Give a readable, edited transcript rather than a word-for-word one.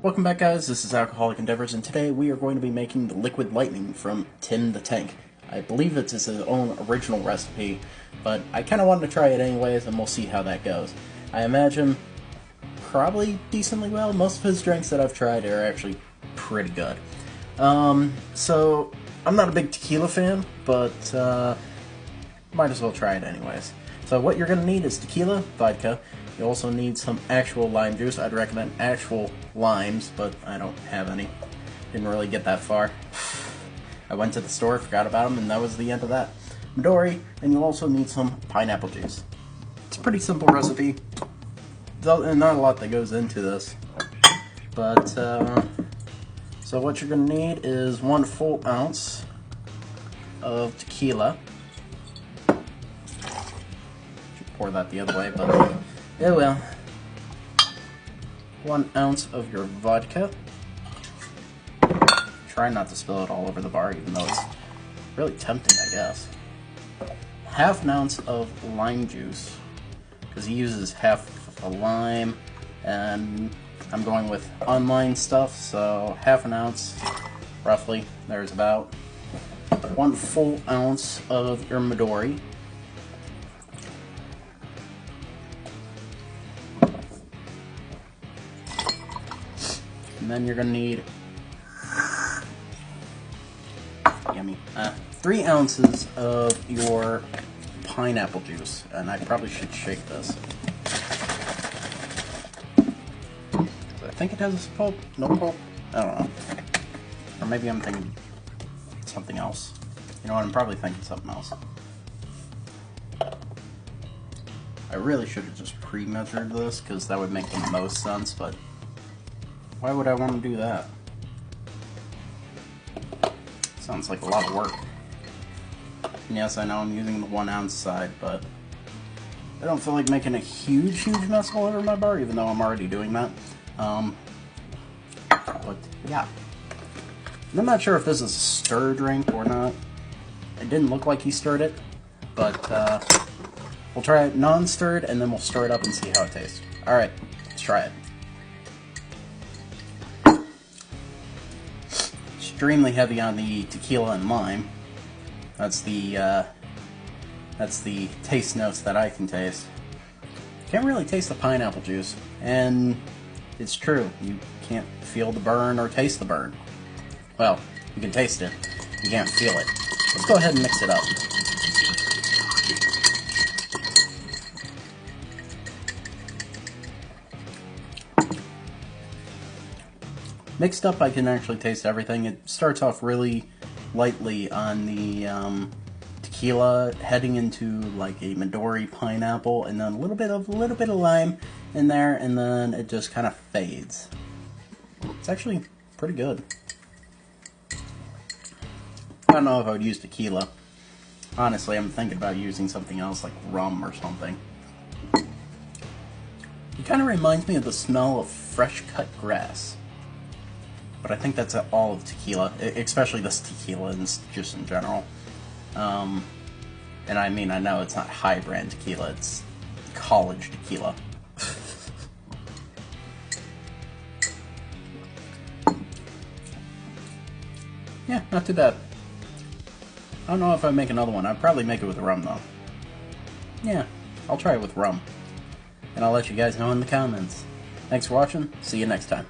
Welcome back, guys. This is Alcoholic Endeavors, and today we are going to be making the Liquid Lightning from Tim the Tank. I believe it's his own original recipe, but I kind of wanted to try it anyways, and we'll see how that goes. I imagine probably decently well. Most of his drinks that I've tried are actually pretty good. So I'm not a big tequila fan, but might as well try it anyways. So what you're going to need is tequila, vodka. You also need some actual lime juice. I'd recommend actual limes, but I don't have any. Didn't really get that far. I went to the store, forgot about them, and that was the end of that. Midori, and you'll also need some pineapple juice. It's a pretty simple recipe. Not a lot that goes into this. But, so what you're going to need is 1 full ounce of tequila. Should pour that the other way, but yeah, well. 1 ounce of your vodka. Try not to spill it all over the bar, even though it's really tempting, I guess. Half an ounce of lime juice, because he uses half a lime, and I'm going with online stuff, so half an ounce, roughly. There's about 1 full ounce of your Midori. And then you're going to need 3 ounces of your pineapple juice, and I probably should shake this. I think it has pulp, no pulp, I don't know. Or maybe I'm thinking something else. You know what, I'm probably thinking something else. I really should have just pre-measured this, because that would make the most sense, but why would I want to do that? Sounds like a lot of work. And yes, I know I'm using the 1 ounce side, but I don't feel like making a huge mess all over my bar, even though I'm already doing that. But yeah. And I'm not sure if this is a stir drink or not. It didn't look like he stirred it, but we'll try it non-stirred, and then we'll stir it up and see how it tastes. Alright, let's try it. Extremely heavy on the tequila and lime. That's the taste notes that I can taste. Can't really taste the pineapple juice, and it's true. You can't feel the burn or taste the burn. Well, you can taste it. You can't feel it. Let's go ahead and mix it up. Mixed up, I can actually taste everything. It starts off really lightly on the tequila, heading into like a Midori pineapple, and then a little bit of lime in there, and then it just kind of fades. It's actually pretty good. I don't know if I would use tequila. Honestly, I'm thinking about using something else like rum or something. It kind of reminds me of the smell of fresh cut grass. But I think that's all of tequila, especially this tequila and just in general. And I mean, I know it's not high brand tequila, it's college tequila. Yeah, not too bad. I don't know if I make another one. I'd probably make it with rum, though. Yeah, I'll try it with rum. And I'll let you guys know in the comments. Thanks for watching. See you next time.